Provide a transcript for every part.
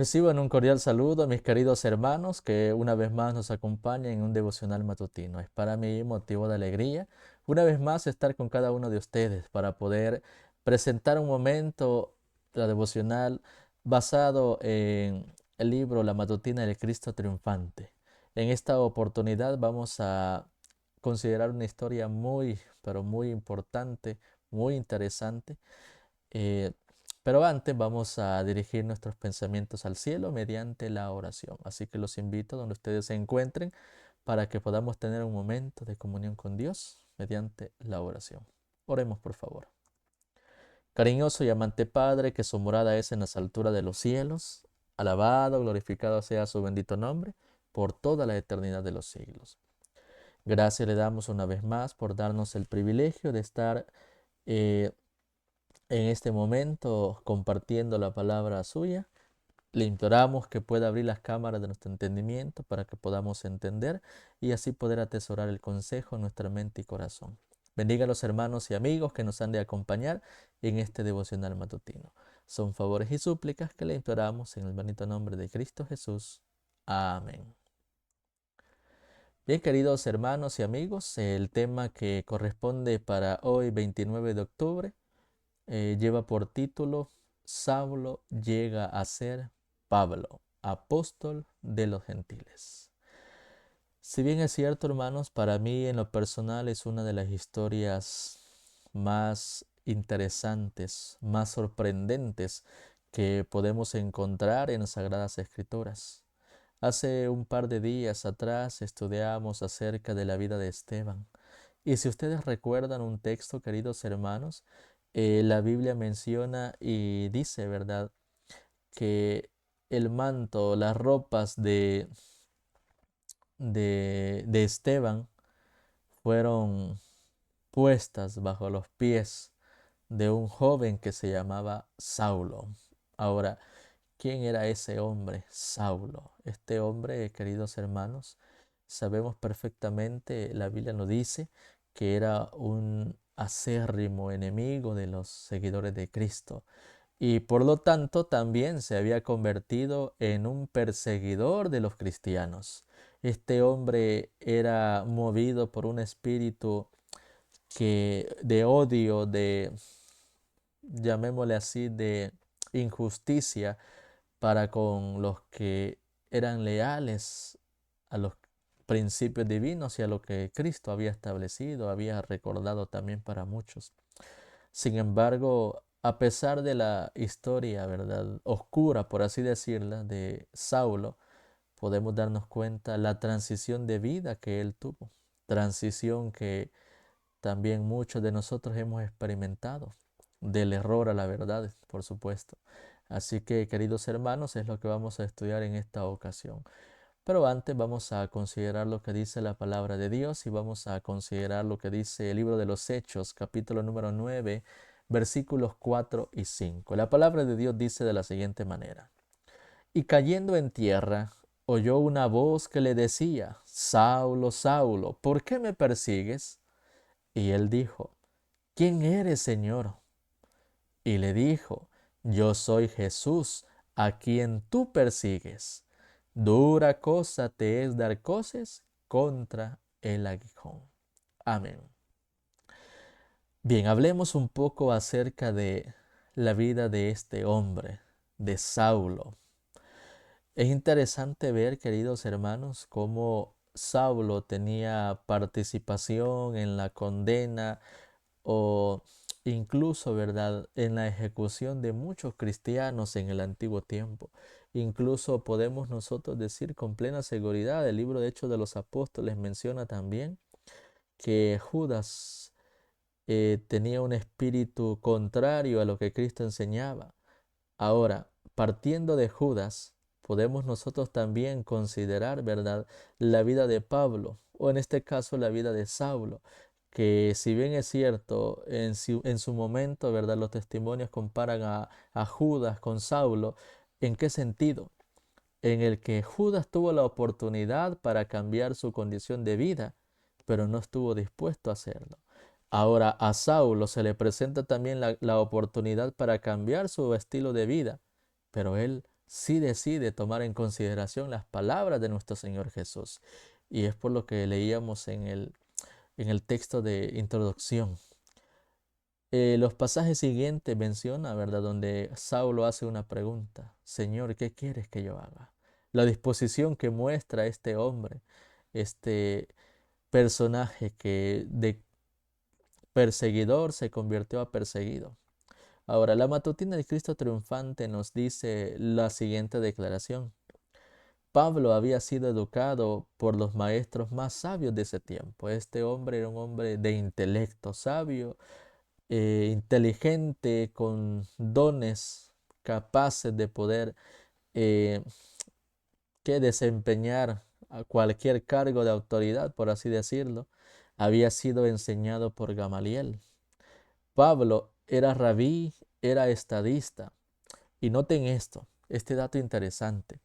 Reciban un cordial saludo a mis queridos hermanos que una vez más nos acompañan en un devocional matutino. Es para mí motivo de alegría una vez más estar con cada uno de ustedes para poder presentar un momento, la devocional, basado en el libro La Matutina del Cristo Triunfante. En esta oportunidad vamos a considerar una historia muy, pero muy importante, muy interesante. Eh, pero antes vamos a dirigir nuestros pensamientos al cielo mediante la oración. Así que los invito donde ustedes se encuentren para que podamos tener un momento de comunión con Dios mediante la oración. Oremos por favor. Cariñoso y amante Padre, que su morada es en las alturas de los cielos, alabado, glorificado sea su bendito nombre por toda la eternidad de los siglos. Gracias le damos una vez más por darnos el privilegio de estar eh, en este momento compartiendo la palabra suya. Le imploramos que pueda abrir las cámaras de nuestro entendimiento para que podamos entender y así poder atesorar el consejo en nuestra mente y corazón. Bendiga a los hermanos y amigos que nos han de acompañar en este devocional matutino. Son favores y súplicas que le imploramos en el bendito nombre de Cristo Jesús. Amén. Bien, queridos hermanos y amigos, el tema que corresponde para hoy, 29 de octubre, lleva por título Saulo llega a ser Pablo, apóstol de los gentiles. Si bien es cierto, hermanos, para mí en lo personal es una de las historias más interesantes, más sorprendentes que podemos encontrar en las Sagradas Escrituras. Hace un par de días atrás estudiamos acerca de la vida de Esteban. Y si ustedes recuerdan un texto, queridos hermanos, la Biblia menciona y dice, ¿verdad?, que el manto, las ropas de Esteban fueron puestas bajo los pies de un joven que se llamaba Saulo. Ahora, ¿quién era ese hombre, Saulo? Este hombre, queridos hermanos, sabemos perfectamente, la Biblia nos dice que era un acérrimo enemigo de los seguidores de Cristo y por lo tanto también se había convertido en un perseguidor de los cristianos. Este hombre era movido por un espíritu de odio, llamémosle así, de injusticia para con los que eran leales a los principios divinos y a lo que Cristo había establecido, había recordado también para muchos. Sin embargo, a pesar de la historia, ¿verdad?, oscura, por así decirla, de Saulo, podemos darnos cuenta la transición de vida que él tuvo, transición que también muchos de nosotros hemos experimentado, del error a la verdad, por supuesto. Así que, queridos hermanos, es lo que vamos a estudiar en esta ocasión. Pero antes vamos a considerar lo que dice la palabra de Dios y vamos a considerar lo que dice el libro de los Hechos, capítulo número 9, versículos 4 y 5. La palabra de Dios dice de la siguiente manera: Y cayendo en tierra, oyó una voz que le decía: Saulo, Saulo, ¿por qué me persigues? Y él dijo: ¿Quién eres, Señor? Y le dijo: Yo soy Jesús, a quien tú persigues. Dura cosa te es dar coces contra el aguijón. Amén. Bien, hablemos un poco acerca de la vida de este hombre, de Saulo. Es interesante ver, queridos hermanos, cómo Saulo tenía participación en la condena o incluso, ¿verdad?, en la ejecución de muchos cristianos en el antiguo tiempo. Incluso podemos nosotros decir con plena seguridad, el libro de Hechos de los Apóstoles menciona también que Judas tenía un espíritu contrario a lo que Cristo enseñaba. Ahora, partiendo de Judas, podemos nosotros también considerar, ¿verdad?, la vida de Pablo, o en este caso la vida de Saulo, que si bien es cierto, en su momento, ¿verdad?, los testimonios comparan a Judas con Saulo. ¿En qué sentido? En el que Judas tuvo la oportunidad para cambiar su condición de vida, pero no estuvo dispuesto a hacerlo. Ahora a Saulo se le presenta también la oportunidad para cambiar su estilo de vida, pero él sí decide tomar en consideración las palabras de nuestro Señor Jesús. Y es por lo que leíamos en el texto de introducción. Los pasajes siguientes menciona, ¿verdad?, donde Saulo hace una pregunta: Señor, ¿qué quieres que yo haga? La disposición que muestra este hombre, este personaje que de perseguidor se convirtió a perseguido. Ahora, la matutina de Cristo triunfante nos dice la siguiente declaración: Pablo había sido educado por los maestros más sabios de ese tiempo. Este hombre era un hombre de intelecto sabio, inteligente, con dones capaces de poder eh, desempeñar a cualquier cargo de autoridad, por así decirlo. Había sido enseñado por Gamaliel. Pablo era rabí, era estadista. Y noten esto, este dato interesante.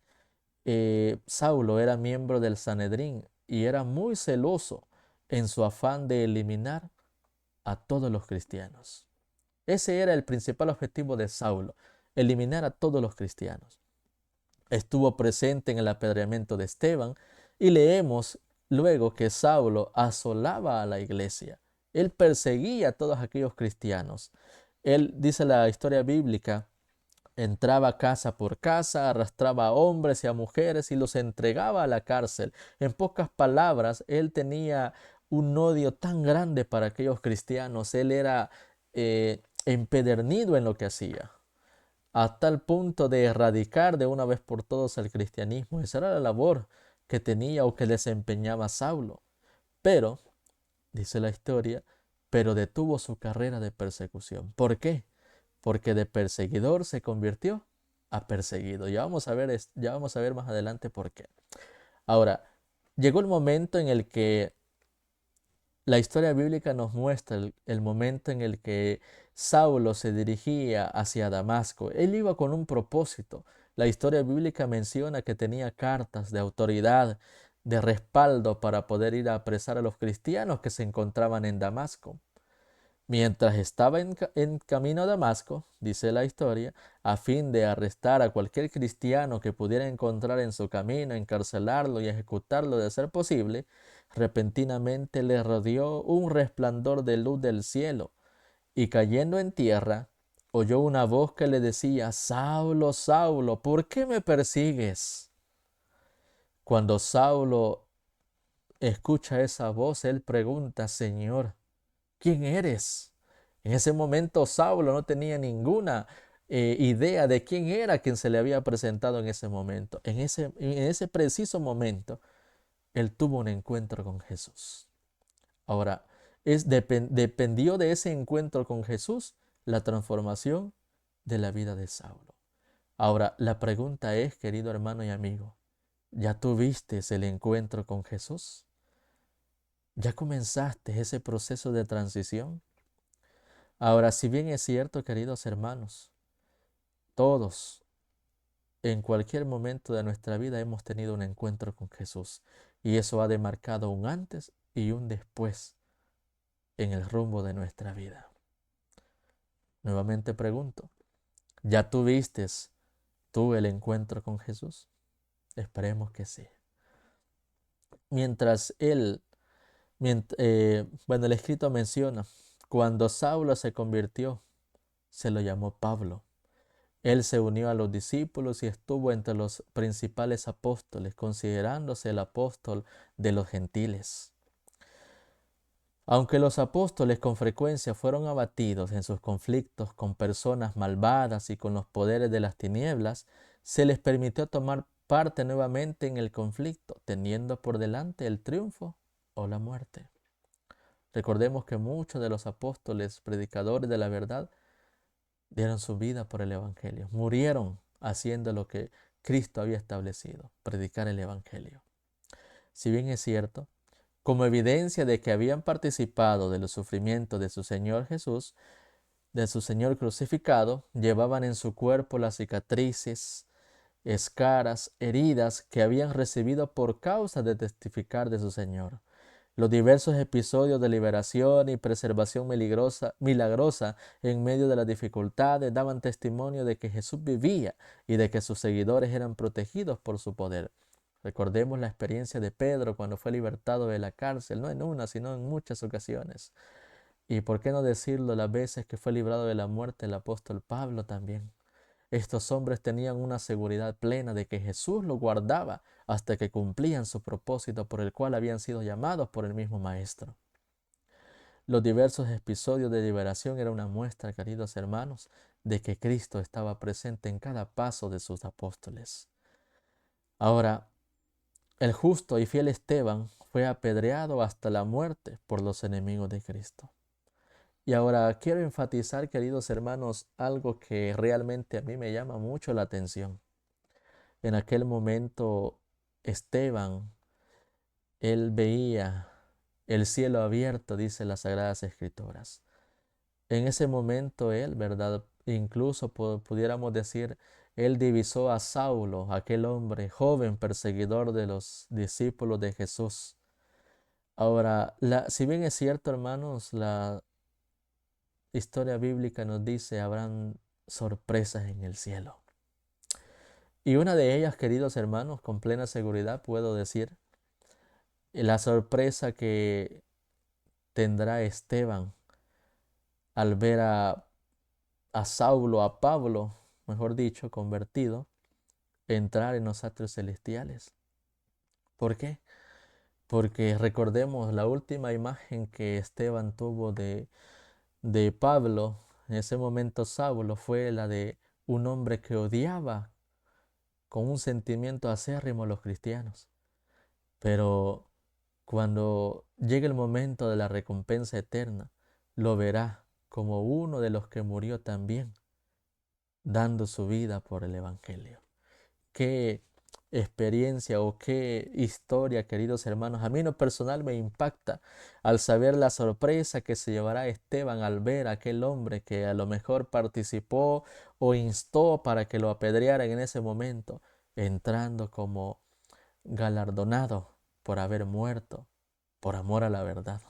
Saulo era miembro del Sanedrín y era muy celoso en su afán de eliminar a todos los cristianos. Ese era el principal objetivo de Saulo: eliminar a todos los cristianos. Estuvo presente en el apedreamiento de Esteban y leemos luego que Saulo asolaba a la iglesia. Él perseguía a todos aquellos cristianos. Él, dice la historia bíblica, entraba casa por casa, arrastraba a hombres y a mujeres y los entregaba a la cárcel. En pocas palabras, él tenía un odio tan grande para aquellos cristianos. Él era empedernido en lo que hacía, a tal punto de erradicar de una vez por todas el cristianismo. Esa era la labor que tenía o que desempeñaba Saulo. Pero, dice la historia, pero detuvo su carrera de persecución. ¿Por qué? Porque de perseguidor se convirtió a perseguido. Ya vamos a ver más adelante por qué. Ahora, llegó el momento en el que la historia bíblica nos muestra el momento en el que Saulo se dirigía hacia Damasco. Él iba con un propósito. La historia bíblica menciona que tenía cartas de autoridad, de respaldo para poder ir a apresar a los cristianos que se encontraban en Damasco. Mientras estaba en camino a Damasco, dice la historia, a fin de arrestar a cualquier cristiano que pudiera encontrar en su camino, encarcelarlo y ejecutarlo de ser posible, repentinamente le rodeó un resplandor de luz del cielo, y cayendo en tierra, oyó una voz que le decía: Saulo, Saulo, ¿por qué me persigues? Cuando Saulo escucha esa voz, él pregunta: Señor, ¿quién eres? En ese momento Saulo no tenía ninguna idea de quién era quien se le había presentado en ese momento. En ese preciso momento, él tuvo un encuentro con Jesús. Ahora, dependió de ese encuentro con Jesús la transformación de la vida de Saulo. Ahora, la pregunta es, querido hermano y amigo, ¿ya tuviste el encuentro con Jesús? ¿Ya comenzaste ese proceso de transición? Ahora, si bien es cierto, queridos hermanos, todos en cualquier momento de nuestra vida hemos tenido un encuentro con Jesús, y eso ha demarcado un antes y un después en el rumbo de nuestra vida. Nuevamente pregunto, ¿ya tuviste tú el encuentro con Jesús? Esperemos que sí. Mientras el escrito menciona, cuando Saulo se convirtió, se lo llamó Pablo. Él se unió a los discípulos y estuvo entre los principales apóstoles, considerándose el apóstol de los gentiles. Aunque los apóstoles con frecuencia fueron abatidos en sus conflictos con personas malvadas y con los poderes de las tinieblas, se les permitió tomar parte nuevamente en el conflicto, teniendo por delante el triunfo o la muerte. Recordemos que muchos de los apóstoles, predicadores de la verdad, dieron su vida por el Evangelio, murieron haciendo lo que Cristo había establecido: predicar el Evangelio. Si bien es cierto, como evidencia de que habían participado de los sufrimientos de su Señor Jesús, de su Señor crucificado, llevaban en su cuerpo las cicatrices, escaras, heridas que habían recibido por causa de testificar de su Señor. Los diversos episodios de liberación y preservación milagrosa en medio de las dificultades daban testimonio de que Jesús vivía y de que sus seguidores eran protegidos por su poder. Recordemos la experiencia de Pedro cuando fue libertado de la cárcel, no en una, sino en muchas ocasiones. Y por qué no decirlo las veces que fue librado de la muerte el apóstol Pablo también. Estos hombres tenían una seguridad plena de que Jesús los guardaba hasta que cumplían su propósito por el cual habían sido llamados por el mismo Maestro. Los diversos episodios de liberación eran una muestra, queridos hermanos, de que Cristo estaba presente en cada paso de sus apóstoles. Ahora, el justo y fiel Esteban fue apedreado hasta la muerte por los enemigos de Cristo. Y ahora quiero enfatizar, queridos hermanos, algo que realmente a mí me llama mucho la atención. En aquel momento, Esteban, él veía el cielo abierto, dice las Sagradas Escrituras. En ese momento él, ¿verdad? Incluso pudiéramos decir, él divisó a Saulo, aquel hombre joven perseguidor de los discípulos de Jesús. Ahora, si bien es cierto, hermanos, la historia bíblica nos dice, habrán sorpresas en el cielo. Y una de ellas, queridos hermanos, con plena seguridad puedo decir, la sorpresa que tendrá Esteban al ver a Saulo, a Pablo, mejor dicho, convertido, entrar en los atrios celestiales. ¿Por qué? Porque recordemos la última imagen que Esteban tuvo de Pablo, en ese momento Saulo, fue la de un hombre que odiaba con un sentimiento acérrimo a los cristianos. Pero cuando llegue el momento de la recompensa eterna, lo verá como uno de los que murió también, dando su vida por el Evangelio. Qué experiencia o qué historia, queridos hermanos. A mí en lo personal me impacta al saber la sorpresa que se llevará Esteban al ver a aquel hombre que a lo mejor participó o instó para que lo apedrearan en ese momento, entrando como galardonado por haber muerto por amor a la verdad.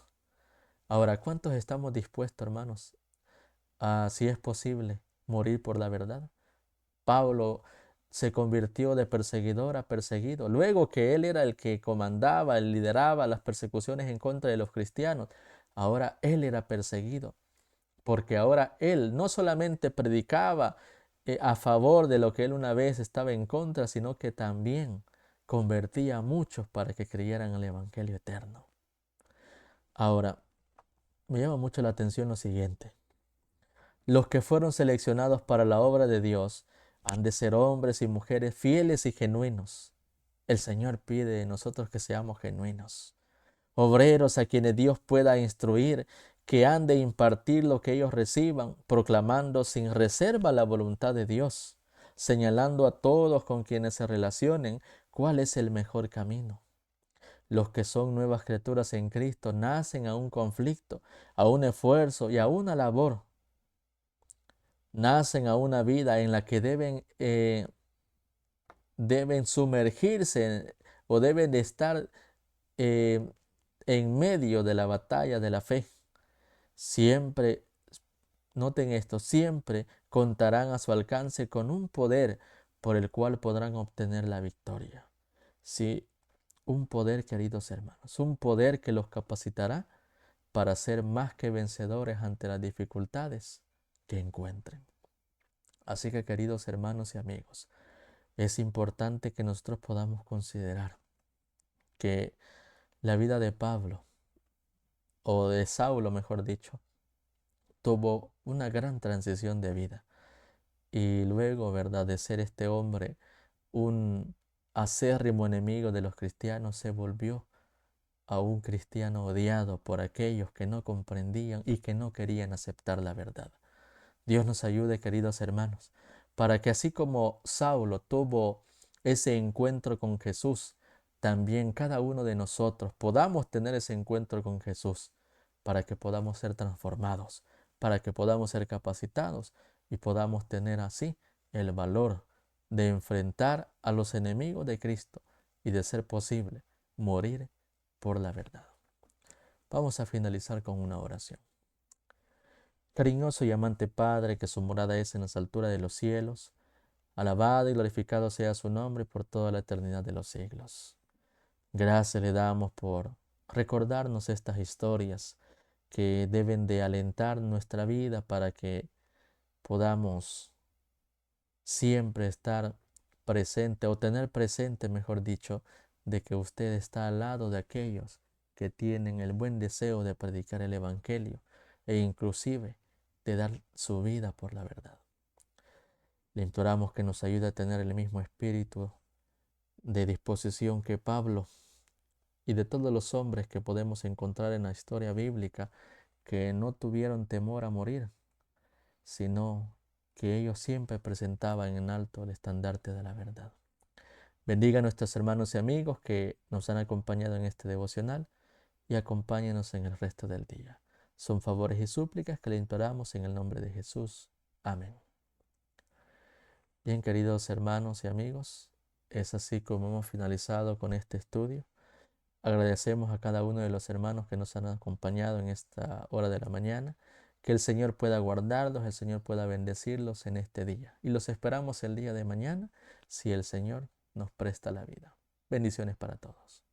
Ahora, ¿cuántos estamos dispuestos, hermanos, a, si es posible, morir por la verdad? Pablo se convirtió de perseguidor a perseguido. Luego que él era el que comandaba, lideraba las persecuciones en contra de los cristianos, ahora él era perseguido, porque ahora él no solamente predicaba a favor de lo que él una vez estaba en contra, sino que también convertía a muchos para que creyeran en el Evangelio eterno. Ahora, me llama mucho la atención lo siguiente. Los que fueron seleccionados para la obra de Dios han de ser hombres y mujeres fieles y genuinos. El Señor pide de nosotros que seamos genuinos. Obreros a quienes Dios pueda instruir, que han de impartir lo que ellos reciban, proclamando sin reserva la voluntad de Dios, señalando a todos con quienes se relacionen cuál es el mejor camino. Los que son nuevas criaturas en Cristo nacen a un conflicto, a un esfuerzo y a una labor. Nacen a una vida en la que deben sumergirse o deben de estar eh, en medio de la batalla de la fe. Siempre, noten esto, siempre contarán a su alcance con un poder por el cual podrán obtener la victoria. Sí, un poder, queridos hermanos, un poder que los capacitará para ser más que vencedores ante las dificultades que encuentren. Así que, queridos hermanos y amigos, es importante que nosotros podamos considerar que la vida de Pablo, o de Saulo mejor dicho, tuvo una gran transición de vida. Y luego, ¿verdad?, de ser este hombre un acérrimo enemigo de los cristianos, se volvió a un cristiano odiado por aquellos que no comprendían y que no querían aceptar la verdad. Dios nos ayude, queridos hermanos, para que así como Saulo tuvo ese encuentro con Jesús, también cada uno de nosotros podamos tener ese encuentro con Jesús, para que podamos ser transformados, para que podamos ser capacitados y podamos tener así el valor de enfrentar a los enemigos de Cristo y de ser posible morir por la verdad. Vamos a finalizar con una oración. Cariñoso y amante Padre, que su morada es en las alturas de los cielos, alabado y glorificado sea su nombre por toda la eternidad de los siglos. Gracias le damos por recordarnos estas historias que deben de alentar nuestra vida para que podamos siempre estar presente o tener presente, mejor dicho, de que usted está al lado de aquellos que tienen el buen deseo de predicar el Evangelio e inclusive de dar su vida por la verdad. Le imploramos que nos ayude a tener el mismo espíritu de disposición que Pablo y de todos los hombres que podemos encontrar en la historia bíblica que no tuvieron temor a morir, sino que ellos siempre presentaban en alto el estandarte de la verdad. Bendiga a nuestros hermanos y amigos que nos han acompañado en este devocional y acompáñenos en el resto del día. Son favores y súplicas que le imploramos en el nombre de Jesús. Amén. Bien, queridos hermanos y amigos, es así como hemos finalizado con este estudio. Agradecemos a cada uno de los hermanos que nos han acompañado en esta hora de la mañana. Que el Señor pueda guardarlos, el Señor pueda bendecirlos en este día. Y los esperamos el día de mañana si el Señor nos presta la vida. Bendiciones para todos.